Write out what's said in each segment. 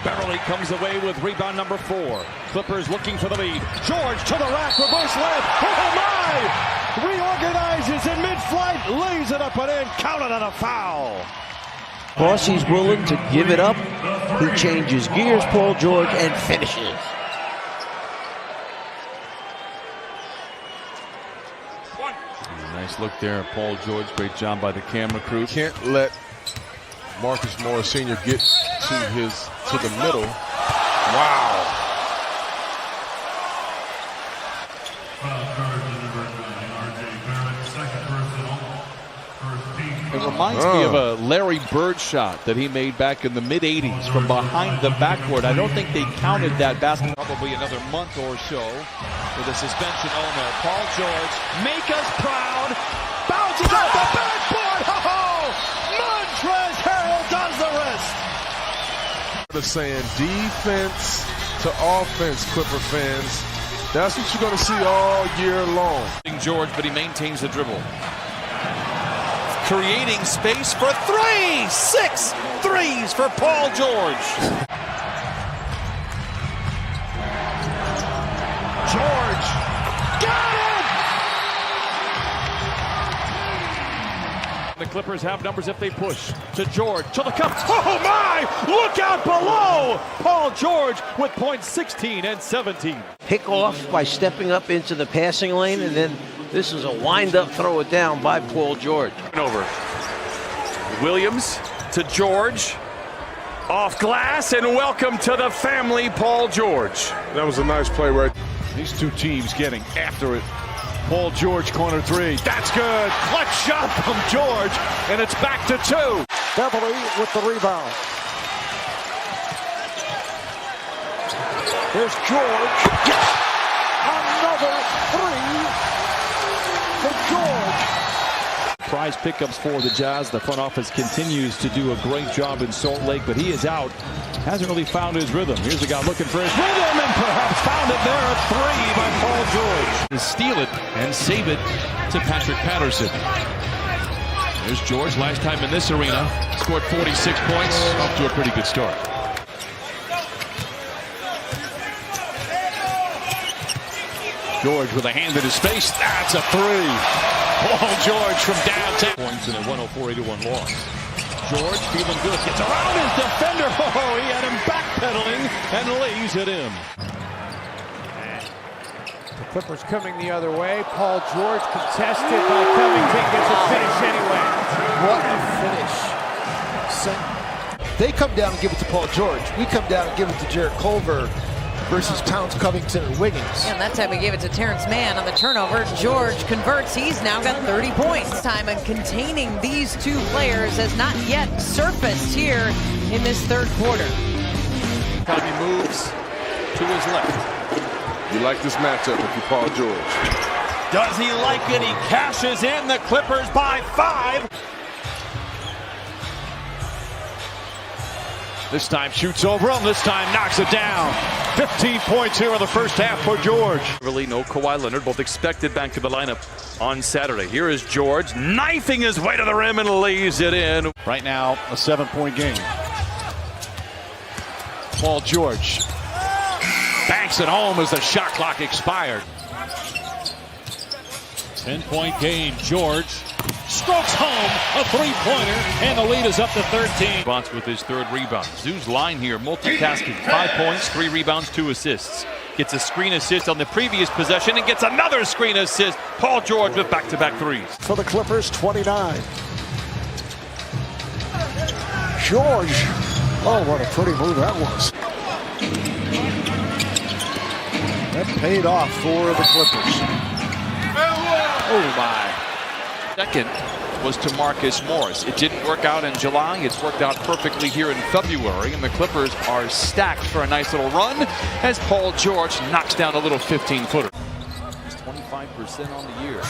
Beverly comes away with rebound number 4. Clippers looking for the lead. George to the rack, reverse layup. Oh my! Reorganizes in mid-flight, lays it up and in, counted on a foul. Bossy's willing to give it up. He changes gears, Paul George, and finishes. Nice look there, Paul George. Great job by the camera crew. Can't let Marcus Morris Sr. get to the middle. Wow. It reminds me of a Larry Bird shot that he made back in the mid-'80s from behind the backboard. I don't think they counted that basketball. Probably another month or so with a suspension. Oh no, Paul George, make us proud. Bounces off the backboard. Oh, Montrezl Harrell does the rest. They're saying defense to offense, Clipper fans. That's what you're going to see all year long. George, but he maintains the dribble. Creating space for 3. 6 threes for Paul George. George got it! The Clippers have numbers if they push. To George, to the cup. Oh my! Look out below! Paul George with points 16 and 17. Pick off by stepping up into the passing lane, and then this is a wind-up, throw it down by Paul George. Over. Williams to George. Off glass, and welcome to the family, Paul George. That was a nice play right. These two teams getting after it. Paul George, corner 3. That's good. Clutch shot from George, and it's back to 2. Beverly with the rebound. Here's George. Another 3 for George. Prize pickups for the Jazz. The front office continues to do a great job in Salt Lake, but he is out. Hasn't really found his rhythm. Here's a guy looking for his rhythm, and perhaps found it there. A 3 by Paul George. Steal it and save it to Patrick Patterson. There's George, last time in this arena. Scored 46 points. Off to a pretty good start. George with a hand in his face. That's a 3. Paul George from downtown. Points in a 104-81 loss. George feeling good. Gets around his defender. Oh, he had him backpedaling and lays it in. The Clippers coming the other way. Paul George contested by Covington. Gets a finish anyway. What a finish. They come down and give it to Paul George. We come down and give it to Jarrett Culver versus Towns, Covington, and Wiggins. And that time we gave it to Terrence Mann on the turnover. George converts. He's now got 30 points. Time and containing these two players has not yet surfaced here in this third quarter. Covey moves to his left. You like this matchup if you're Paul George. Does he like it? He cashes in. The Clippers by 5. This time shoots over him. This time knocks it down. 15 points here in the first half for George. Really, no Kawhi Leonard, both expected back to the lineup on Saturday. Here is George knifing his way to the rim and lays it in. Right now, a 7-point game. Paul George banks it home as the shot clock expired. 10-point game. George strokes home a 3-pointer, and the lead is up to 13. Bonds with his 3rd rebound. Zoo's line here, multitasking. 5 points, 3 rebounds, 2 assists. Gets a screen assist on the previous possession and gets another screen assist. Paul George with back-to-back 3s. For the Clippers, 29. George. Oh, what a pretty move that was. That paid off for the Clippers. Oh, my. Second was to Marcus Morris. It didn't work out in July. It's worked out perfectly here in February, and the Clippers are stacked for a nice little run as Paul George knocks down a little 15-footer. He's 25% on the year.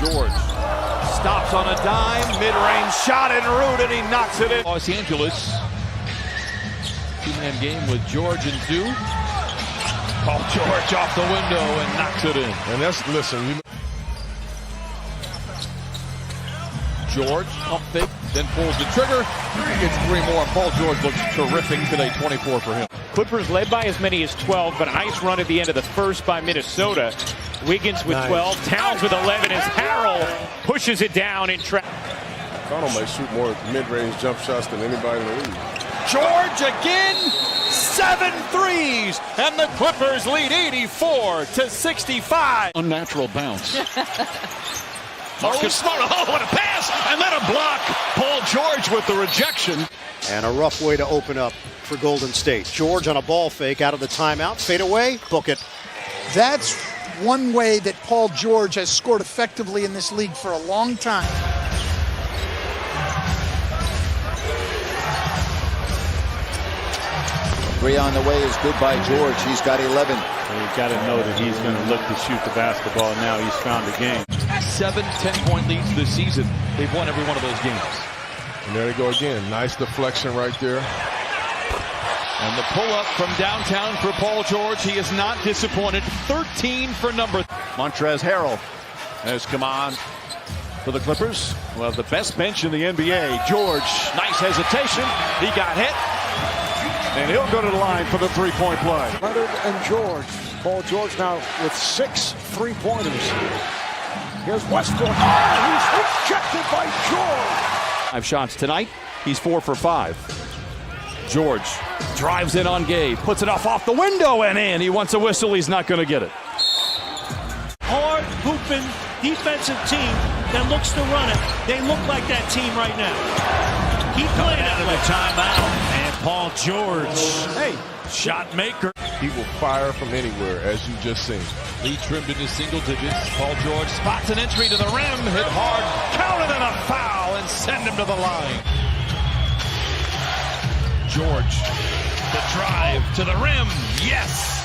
George stops on a dime, mid-range shot en route, and he knocks it in. Los Angeles, 2-man game with George and Zoo. Paul George off the window and knocks it in. And that's, listen, George, pump fake, then pulls the trigger. He gets 3 more. Paul George looks terrific today, 24 for him. Clippers led by as many as 12, but a nice run at the end of the first by Minnesota. Wiggins with 12, Towns with 11 as Harrell pushes it down in traffic. Donald might shoot more mid-range jump shots than anybody in the league. George again, 7 threes, and the Clippers lead 84-65. Unnatural bounce. Marcus Smart, what a pass, and then a block. Paul George with the rejection. And a rough way to open up for Golden State. George on a ball fake out of the timeout. Fade away, book it. That's one way that Paul George has scored effectively in this league for a long time. Three on the way is good by George. He's got 11. You've got to know that he's going to look to shoot the basketball now. He's found a game. 7 10-point leads this season. They've won every one of those games. And there they go again. Nice deflection right there. And the pull-up from downtown for Paul George. He is not disappointed. 13 for number. Montrezl Harrell has come on for the Clippers. Well, the best bench in the NBA. George, nice hesitation. He got hit. And he'll go to the line for the three-point play. Leonard and George. Paul George now with 6 3-pointers. Here's Westbrook. Oh, he's rejected by George. 5 shots tonight. He's 4 for 5. George drives in on Gabe, puts it off the window and in. He wants a whistle. He's not going to get it. Hard hooping defensive team that looks to run it. They look like that team right now. Keep playing out of the timeout. And Paul George, hey, shot maker. He will fire from anywhere, as you just seen. Lead trimmed into single digits. Paul George spots an entry to the rim, hit hard, counted and a foul, and send him to the line. George, the drive to the rim, yes.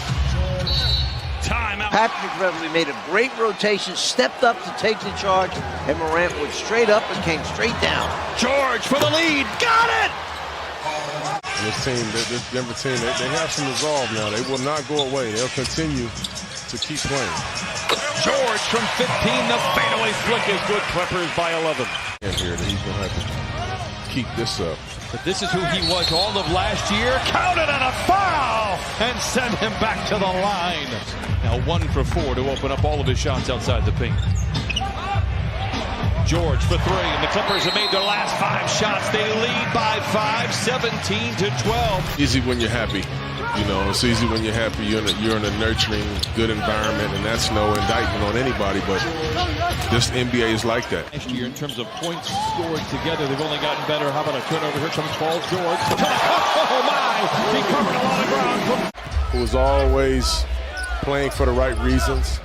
Timeout. Patrick Beverly made a great rotation, stepped up to take the charge, and Morant went straight up and came straight down. George for the lead, got it! This team, this Denver team, they have some resolve now. They will not go away. They'll continue to keep playing. George from 15, the fadeaway flick is good. Clippers by 11. And here, he's going to have to keep this up. But this is who he was all of last year. Counted on a foul and send him back to the line. Now 1 for 4 to open up all of his shots outside the paint. George for 3, and the Clippers have made their last 5 shots. They lead by 5, 17-12. Easy when you're happy. You know, it's easy when you're happy. You're in a nurturing, good environment, and that's no indictment on anybody, but this NBA is like that. Last year, in terms of points scored together, they've only gotten better. How about a turnover? Here comes Paul George. Oh, my! He covered a lot of ground. Who was always playing for the right reasons.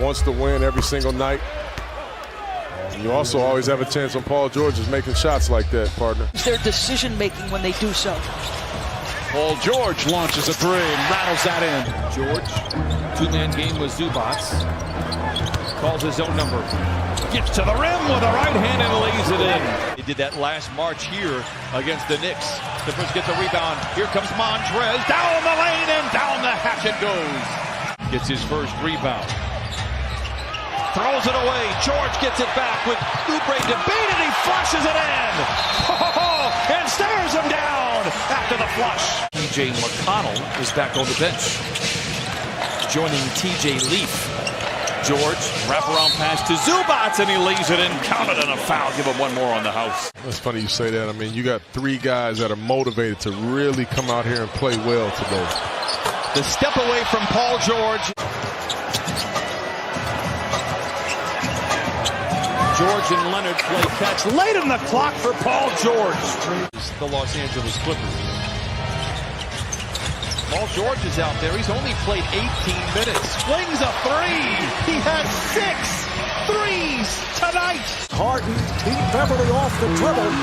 Wants to win every single night. You also always have a chance on Paul George is making shots like that, partner. It's their decision-making when they do so. Paul George launches a 3 and rattles that in. George, 2-man game with Zubac. Calls his own number. Gets to the rim with a right hand and lays it in. They did that last March here against the Knicks. Clippers get the rebound. Here comes Montrez. Down the lane and down the hatch it goes. Gets his first rebound. Throws it away. George gets it back with Oubre to beat it. He flushes it in. And stares him down after the flush. TJ McConnell is back on the bench. Joining TJ Leaf. George, wraparound pass to Zubac, and he lays it in. Counted on a foul. Give him 1 more on the house. It's funny you say that. I mean, you got 3 guys that are motivated to really come out here and play well today. The step away from Paul George. George and Leonard play catch late in the clock for Paul George. The Los Angeles Clippers. Paul George is out there. He's only played 18 minutes. Flings a 3. He has 6 threes tonight. Harden beat Beverly off the dribble.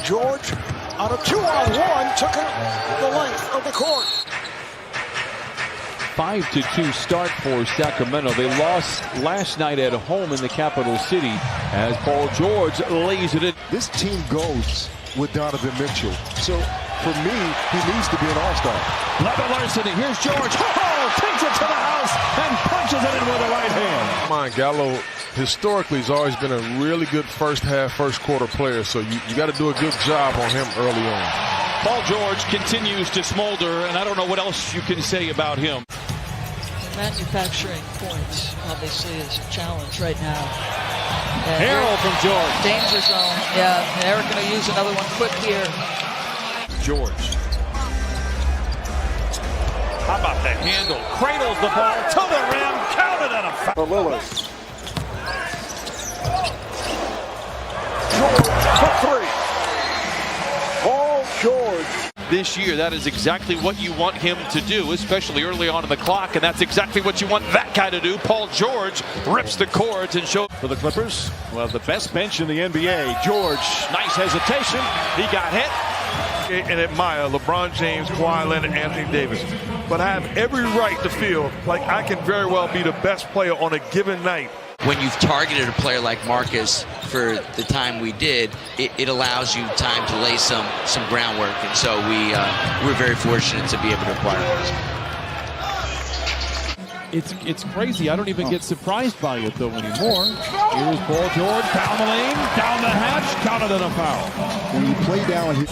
George on a 2-on-1 took it the length of the court. 5-2 start for Sacramento. They lost last night at home in the capital city as Paul George lays it in. This team goes with Donovan Mitchell. So, for me, he needs to be an all-star. Leonard Larson, here's George. Oh, takes it to the house and punches it in with the right hand. Come on, Gallo historically has always been a really good first half, first quarter player. So you got to do a good job on him early on. Paul George continues to smolder, and I don't know what else you can say about him. Manufacturing points obviously is a challenge right now. Harrell from George. Danger zone. Yeah, they're going to use another one quick here. George. How about the handle? Cradles the ball to the rim. Counted on a foul. For Lillard. George for 3. Paul George. This year, that is exactly what you want him to do, especially early on in the clock, and that's exactly what you want that guy to do. Paul George rips the cords and shows. For the Clippers, well, the best bench in the NBA. George, nice hesitation. He got hit. And admire LeBron James, Kawhi Leonard, and Anthony Davis. But I have every right to feel like I can very well be the best player on a given night. When you've targeted a player like Marcus for the time we did, it allows you time to lay some groundwork. And so we're very fortunate to be able to acquire this. It's crazy. I don't even get surprised by it, though, anymore. Here's Paul George down the lane, down the hatch, counted on a foul. When you play down,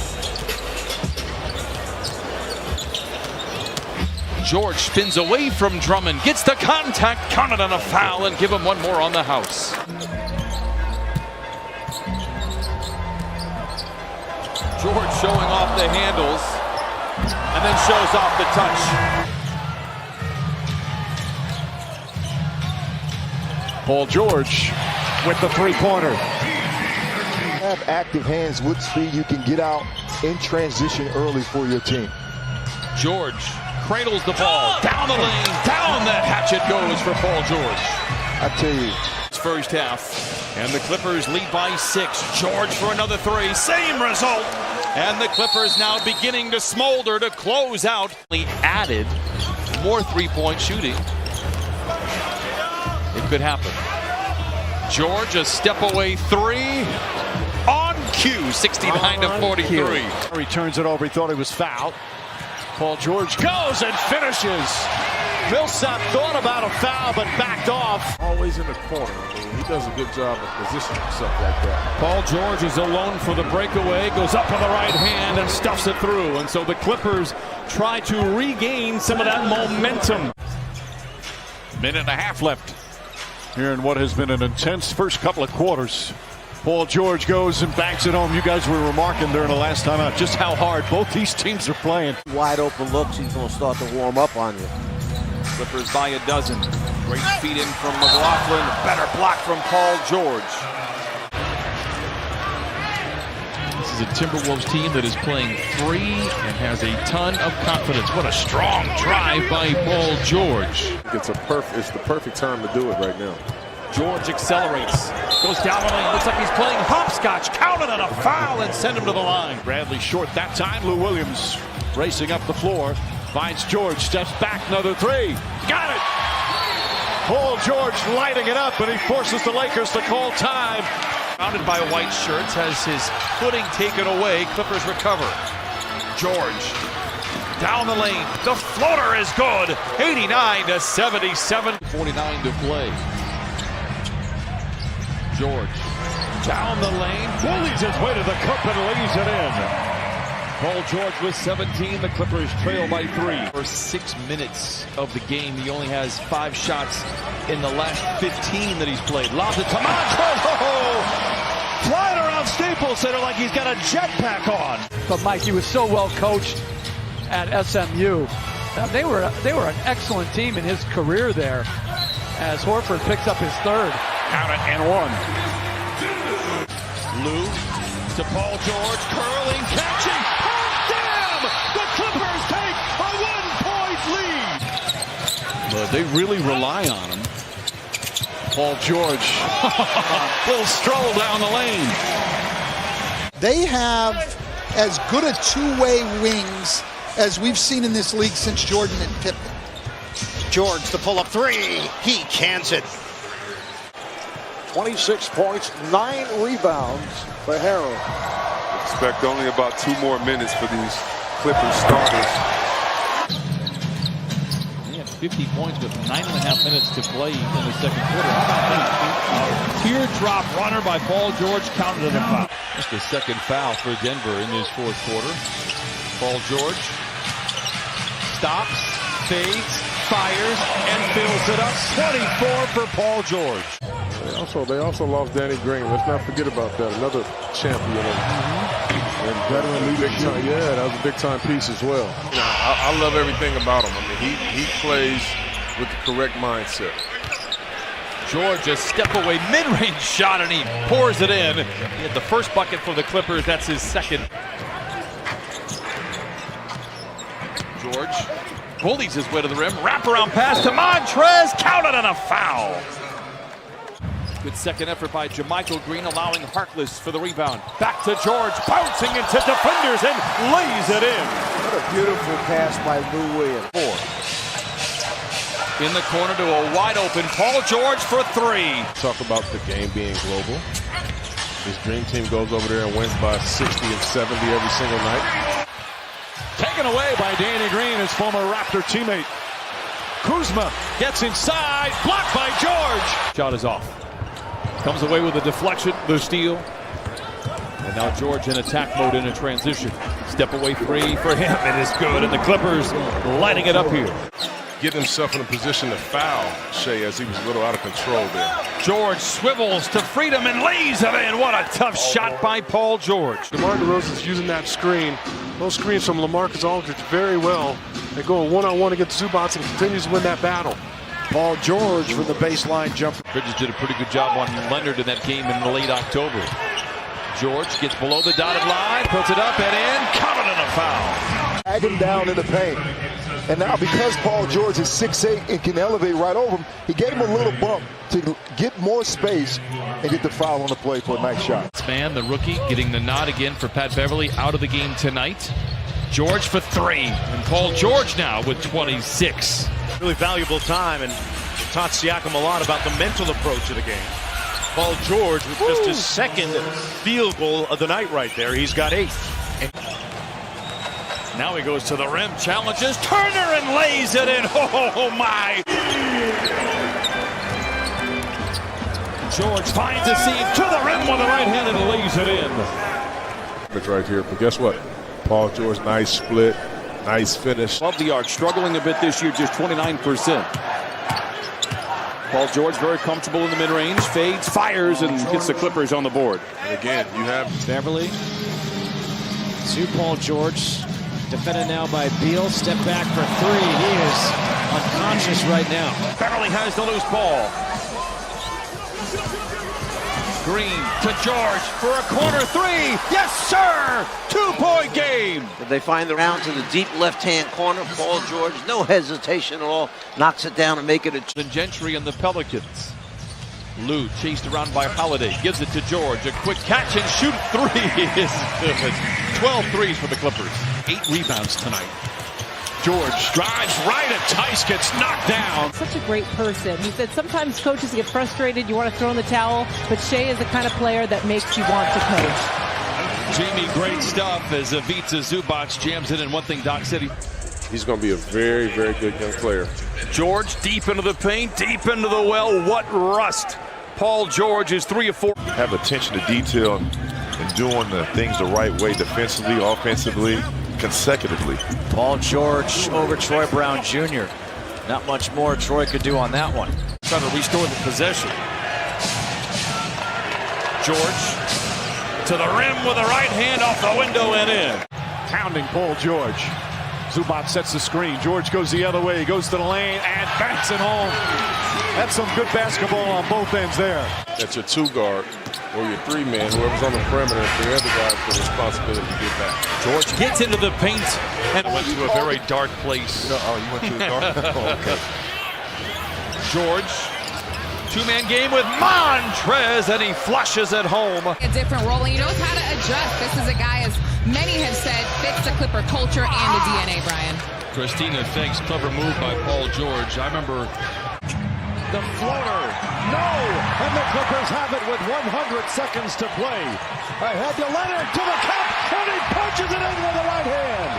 George spins away from Drummond, gets the contact, counted on a foul, and give him one more on the house. George showing off the handles, and then shows off the touch. Paul George with the three-pointer. have active hands with speed. You can get out in transition early for your team. George cradles the ball down the lane, down the hatchet goes for Paul George. I tell you, it's first half, and the Clippers lead by 6. George for another 3, same result. And the Clippers now beginning to smolder to close out. He added more three-point shooting. It could happen. George, a step-away 3 on cue, 69-43. He turns it over. He thought he was fouled. Paul George goes and finishes. Millsap thought about a foul, but backed off. Always in the corner. I mean, he does a good job of positioning himself like that. Paul George is alone for the breakaway, goes up on the right hand and stuffs it through. And so the Clippers try to regain some of that momentum. Minute and a half left here in what has been an intense first couple of quarters. Paul George goes and banks it home. You guys were remarking during the last time out just how hard both these teams are playing. Wide open looks, he's going to start to warm up on you. Clippers by a dozen. Great feed in from McLaughlin. Better block from Paul George. This is a Timberwolves team that is playing free and has a ton of confidence. What a strong drive by Paul George. It's the perfect time to do it right now. George accelerates, goes down the lane, looks like he's playing hopscotch, counted on a foul and send him to the line. Bradley short that time. Lou Williams racing up the floor, finds George, steps back, another 3. Got it! Paul George lighting it up, and he forces the Lakers to call time. Surrounded by white shirts, has his footing taken away. Clippers recover. George down the lane, the floater is good. 89-77. 49 to play. George Down the lane, bullies his way to the cup and lays it in. Paul George with 17. The Clippers trail by 3. First 6 minutes of the game, he only has 5 shots in the last 15 that he's played. Lobbed it to Montrezl. Flying around Staples Center like he's got a jetpack on. But Mike, he was so well coached at SMU. They were an excellent team in his career there. As Horford picks up his 3rd. Count it and 1. Lou to Paul George, curling, catching. Oh, damn! The Clippers take a 1-point lead. But they really rely on him. Paul George, little stroll down the lane. They have as good a two-way wings as we've seen in this league since Jordan and Pippen. George, the pull-up 3. He cans it. 26 points, 9 rebounds for Harrell. Expect only about 2 more minutes for these Clippers starters. He had 50 points with 9.5 minutes to play in the second quarter. How about that? Teardrop runner by Paul George, counted as a foul. Just the second foul for Denver in this fourth quarter. Paul George stops, fades, fires, and fills it up. 24 for Paul George. They also lost Danny Green. Let's not forget about that. Another champion and veteran leadership. Yeah, that was a big-time piece as well. I love everything about him. I mean, he plays with the correct mindset. George, a step-away mid-range shot, and he pours it in. He had the first bucket for the Clippers. That's his second. George bullies his way to the rim. Wraparound pass to Montrez. Counted on a foul. Good second effort by JaMychal Green, allowing Harkless for the rebound. Back to George, bouncing into defenders and lays it in. What a beautiful pass by Lou Williams. 4. In the corner to a wide-open Paul George for 3. Talk about the game being global. This dream team goes over there and wins by 60 and 70 every single night. Taken away by Danny Green, his former Raptor teammate. Kuzma gets inside, blocked by George. Shot is off. Comes away with a deflection, the steal. And now George in attack mode in a transition. Step away 3 for him. It is good, and the Clippers lighting it up here. Getting himself in a position to foul Shea as he was a little out of control there. George swivels to freedom and lays it in. What a tough shot by Paul George. DeMar DeRozan's using that screen. Those screens from LaMarcus Aldridge very well. They go one-on-one against Zubac and continues to win that battle. Paul George for the baseline jumper. Bridges did a pretty good job on Leonard in that game in late October. George gets below the dotted line, puts it up and in, counted on a foul. Drag him down in the paint. And now because Paul George is 6'8" and can elevate right over him, he gave him a little bump to get more space and get the foul on the play for a nice shot. Span, the rookie, getting the nod again for Pat Beverly, out of the game tonight. George for 3, and Paul George now with 26. Really valuable time, and taught Siakam a lot about the mental approach of the game. Paul George with just his second field goal of the night right there. He's got 8. Now he goes to the rim, challenges Turner and lays it in. Oh my! George finds a seam to the rim with the right hand and lays it in. It's right here, but guess what? Paul George, nice split, nice finish. Above the arc, struggling a bit this year, just 29%. Paul George very comfortable in the mid-range, fades, fires, and gets the Clippers on the board. And again, you have Beverly to Paul George, defended now by Beal. Step back for 3. He is unconscious right now. Beverly has the loose ball. Green to George for a corner 3. Yes, sir! 2-point game. Did they find the round to the deep left-hand corner? Paul George, no hesitation at all, knocks it down and make it a... Gentry and the Pelicans. Lou chased around by Holiday, gives it to George. A quick catch and shoot 3 is good. 12 threes for the Clippers. 8 rebounds tonight. George drives right at Tice, gets knocked down. Such a great person. He said sometimes coaches get frustrated, you want to throw in the towel, but Shea is the kind of player that makes you want to coach. Jamie, great stuff as Ivica Zubac jams it in. One thing Doc said, he's going to be a very, very good young player. George deep into the paint, deep into the well. What rust. Paul George is 3 of 4. Have attention to detail and doing the things the right way defensively, offensively, consecutively. Paul George over Troy Brown Jr. Not much more Troy could do on that one. Trying to restore the possession. George to the rim with the right hand off the window and in. Pounding Paul George. Zubac sets the screen. George goes the other way. He goes to the lane and banks it home. That's some good basketball on both ends there. That's your 2 guard or your 3 man, whoever's on the perimeter, the other guy has the responsibility to get back. George gets into the paint and went to a very dark place. Oh, you went to the dark? Oh, okay. George, 2-man game with Montrez, and he flushes it home. A different role, and he knows how to adjust. This is a guy, as many have said, fits the Clipper culture and the DNA, Brian. Christina thanks, clever move by Paul George. I remember the floater. No! And the Clippers have it with 100 seconds to play. Ahead to Leonard, to the cup, and he punches it in with the right hand.